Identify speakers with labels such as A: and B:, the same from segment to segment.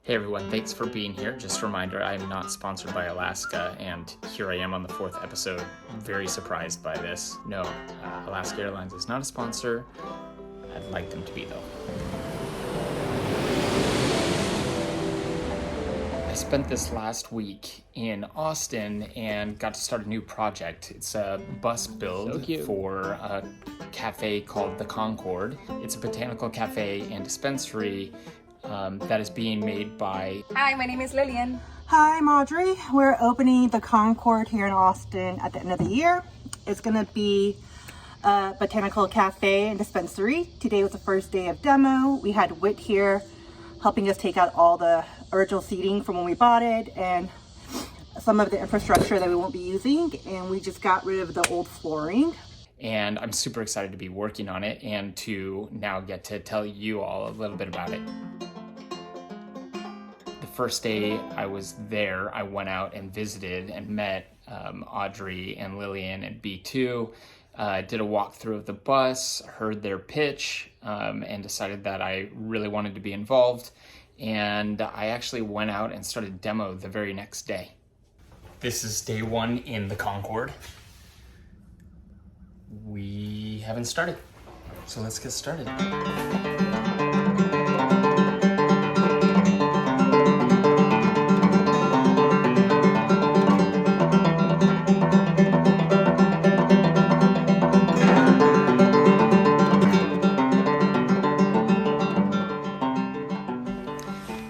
A: Hey everyone, thanks for being here. Just a reminder, I am not sponsored by Alaska, and here I am on the 4th episode, very surprised by this. No, Alaska Airlines is not a sponsor. I'd like them to be though. I spent this last week in Austin and got to start a new project. It's a bus build for a cafe called the Concord. It's a botanical cafe and dispensary that is being made by...
B: Hi, my name is Lillian.
C: Hi, I'm Audrey. We're opening the Concord here in Austin at the end of the year. It's going to be a botanical cafe and dispensary. Today was the first day of demo. We had Whit here helping us take out all the original seating from when we bought it and some of the infrastructure that we won't be using. And we just got rid of the old flooring.
A: And I'm super excited to be working on it and to now get to tell you all a little bit about it. The first day I was there, I went out and visited and met Audrey and Lillian and B2, did a walkthrough of the bus, heard their pitch, and decided that I really wanted to be involved. And I actually went out and started demo the very next day. This is day one in the Concord. We haven't started, so let's get started.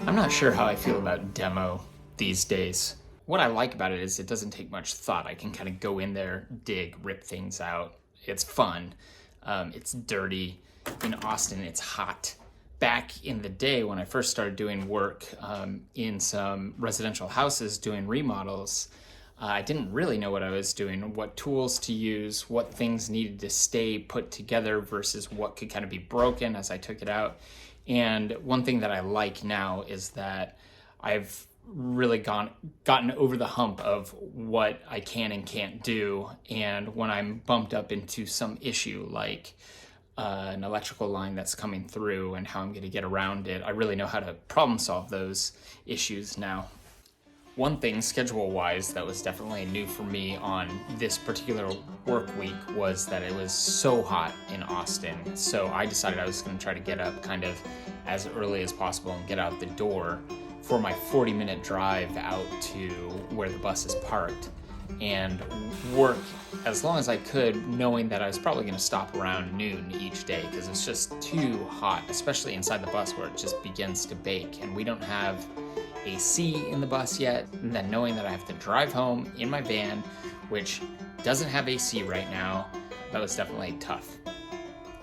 A: I'm not sure how I feel about demo these days. What I like about it is it doesn't take much thought. I can kind of go in there, dig, rip things out. It's fun. It's dirty. In Austin, it's hot. Back in the day when I first started doing work in some residential houses doing remodels, I didn't really know what I was doing, what tools to use, what things needed to stay put together versus what could kind of be broken as I took it out. And one thing that I like now is that I've really gotten over the hump of what I can and can't do. And when I'm bumped up into some issue like an electrical line that's coming through and how I'm going to get around it, I really know how to problem solve those issues now. One thing schedule-wise that was definitely new for me on this particular work week was that it was so hot in Austin. So I decided I was going to try to get up kind of as early as possible and get out the door for my 40-minute drive out to where the bus is parked and work as long as I could, knowing that I was probably going to stop around noon each day because it's just too hot, especially inside the bus where it just begins to bake. And we don't have AC in the bus yet, and then knowing that I have to drive home in my van, which doesn't have AC right now, that was definitely tough.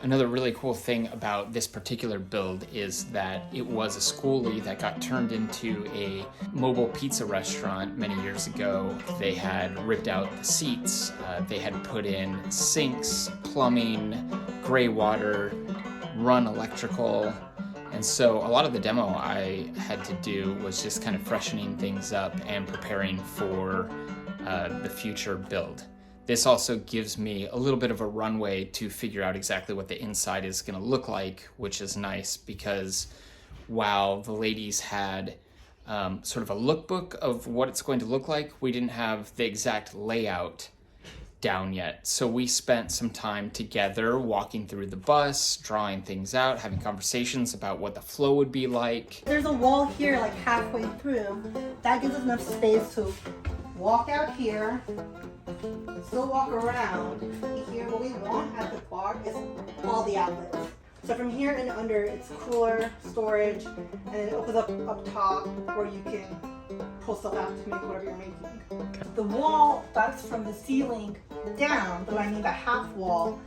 A: Another really cool thing about this particular build is that it was a Skoolie that got turned into a mobile pizza restaurant many years ago. They had ripped out the seats, they had put in sinks, plumbing, gray water, run electrical. And so a lot of the demo I had to do was just kind of freshening things up and preparing for the future build. This also gives me a little bit of a runway to figure out exactly what the inside is going to look like, which is nice because while the ladies had sort of a lookbook of what it's going to look like, we didn't have the exact layout down yet. So we spent some time together walking through the bus, drawing things out, having conversations about what the flow would be like.
C: There's a wall here like halfway through. That gives us enough space to walk out here, still walk around. Here, what we want at the bar is all the outlets. So from here and under, it's cooler, storage, and then it opens up top where you can pull stuff out to make whatever you're making. The wall that's from the ceiling down, but I mean the half wall,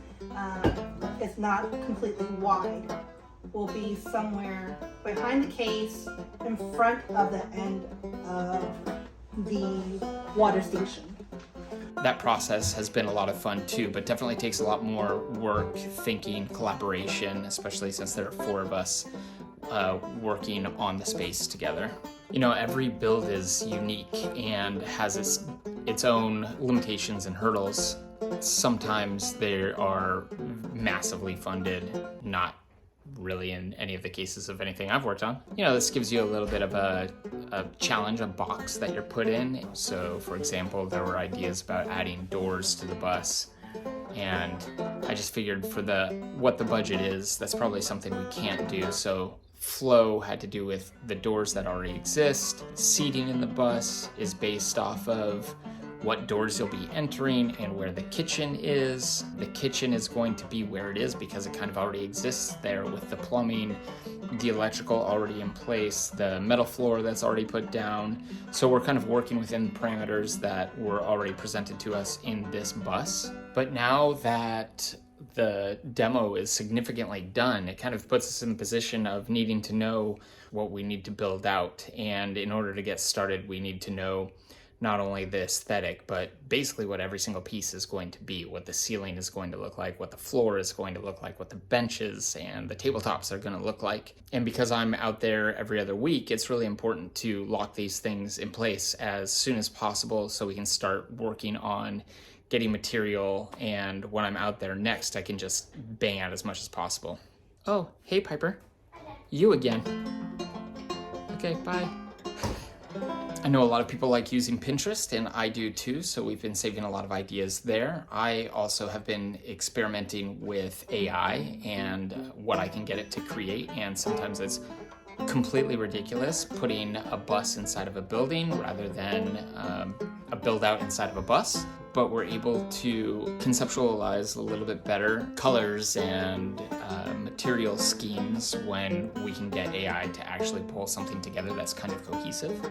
C: is not completely wide. Will be somewhere behind the case in front of the end of the water station.
A: That process has been a lot of fun too, but definitely takes a lot more work, thinking, collaboration, especially since there are 4 of us working on the space together. You know, every build is unique and has its own limitations and hurdles. Sometimes they are massively funded, not really in any of the cases of anything I've worked on. You know, this gives you a little bit of a challenge, a box that you're put in. So for example, there were ideas about adding doors to the bus, and I just figured for what the budget is, that's probably something we can't do. So flow had to do with the doors that already exist. Seating in the bus is based off of what doors you'll be entering and where the kitchen is. The kitchen is going to be where it is because it kind of already exists there with the plumbing, the electrical already in place, the metal floor that's already put down. So we're kind of working within the parameters that were already presented to us in this bus. But now that the demo is significantly done, it kind of puts us in the position of needing to know what we need to build out. And in order to get started, we need to know not only the aesthetic, but basically what every single piece is going to be, what the ceiling is going to look like, what the floor is going to look like, what the benches and the tabletops are going to look like. And because I'm out there every other week, it's really important to lock these things in place as soon as possible so we can start working on getting material, and when I'm out there next, I can just bang out as much as possible. Oh, hey Piper. You again. Okay, bye. I know a lot of people like using Pinterest, and I do too, so we've been saving a lot of ideas there. I also have been experimenting with AI and what I can get it to create, and sometimes it's completely ridiculous putting a bus inside of a building rather than a build out inside of a bus. But we're able to conceptualize a little bit better colors and material schemes when we can get AI to actually pull something together that's kind of cohesive.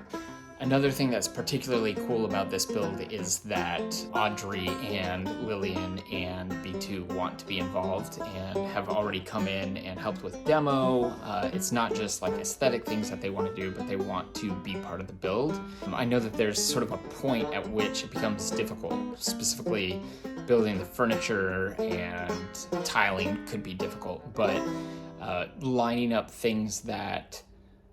A: Another thing that's particularly cool about this build is that Audrey and Lillian and B2 want to be involved and have already come in and helped with demo. It's not just like aesthetic things that they want to do, but they want to be part of the build. I know that there's sort of a point at which it becomes difficult, specifically building the furniture and tiling could be difficult, but lining up things that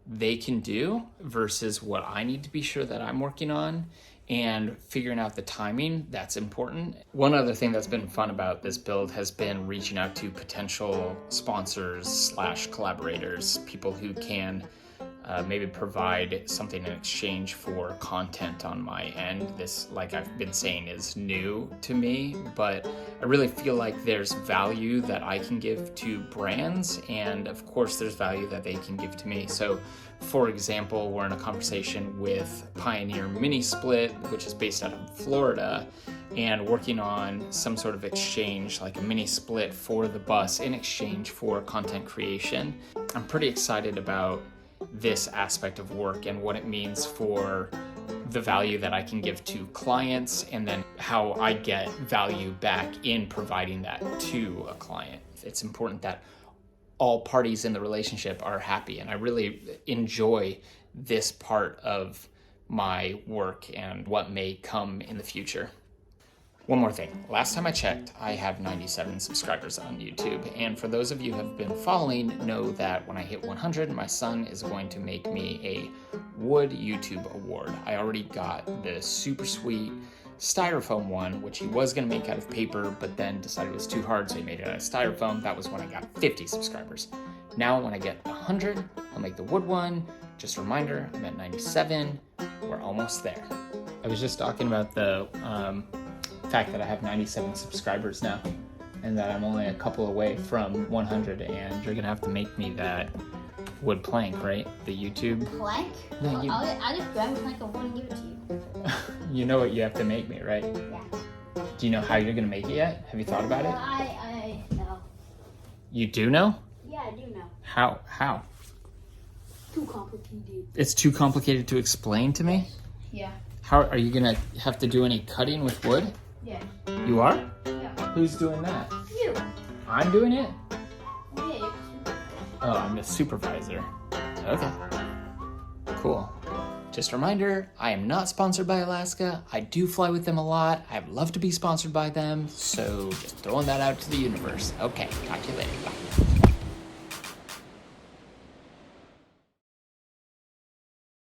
A: they can do versus what I need to be sure that I'm working on and figuring out the timing, that's important. One other thing that's been fun about this build has been reaching out to potential sponsors / collaborators, people who can maybe provide something in exchange for content on my end. This, like I've been saying, is new to me, but I really feel like there's value that I can give to brands, and of course there's value that they can give to me. So for example, we're in a conversation with Pioneer Mini Split, which is based out of Florida, and working on some sort of exchange, like a mini split for the bus in exchange for content creation. I'm pretty excited about this aspect of work and what it means for the value that I can give to clients, and then how I get value back in providing that to a client. It's important that all parties in the relationship are happy, and I really enjoy this part of my work and what may come in the future. One more thing. Last time I checked, I have 97 subscribers on YouTube, and for those of you who have been following, know that when I hit 100, my son is going to make me a Wood YouTube Award. I already got the super sweet styrofoam one, which he was going to make out of paper, but then decided it was too hard, so he made it out of styrofoam. That was when I got 50 subscribers. Now when I get 100, I'll make the wood one. Just a reminder, I'm at 97. We're almost there. I was just talking about the fact that I have 97 subscribers now, and that I'm only a couple away from 100, and you're gonna have to make me that wood plank, right? The YouTube
B: plank?
A: No,
B: Well, I'll just grab a plank of wood and give it to you.
A: You know what you have to make me, right?
B: Yeah.
A: Do you know how you're gonna make it yet? Have you thought about it?
B: I know.
A: You do know?
B: Yeah, I do know.
A: How?
B: Too complicated.
A: It's too complicated to explain to me?
B: Yeah.
A: How are you gonna have to do any cutting with wood?
B: Yeah.
A: You are?
B: Yeah.
A: Who's doing that?
B: You.
A: I'm doing it?
B: Yeah.
A: Oh, I'm the supervisor. Okay. Cool. Just a reminder, I am not sponsored by Alaska. I do fly with them a lot. I'd love to be sponsored by them, so just throwing that out to the universe. Okay, talk to you later. Bye.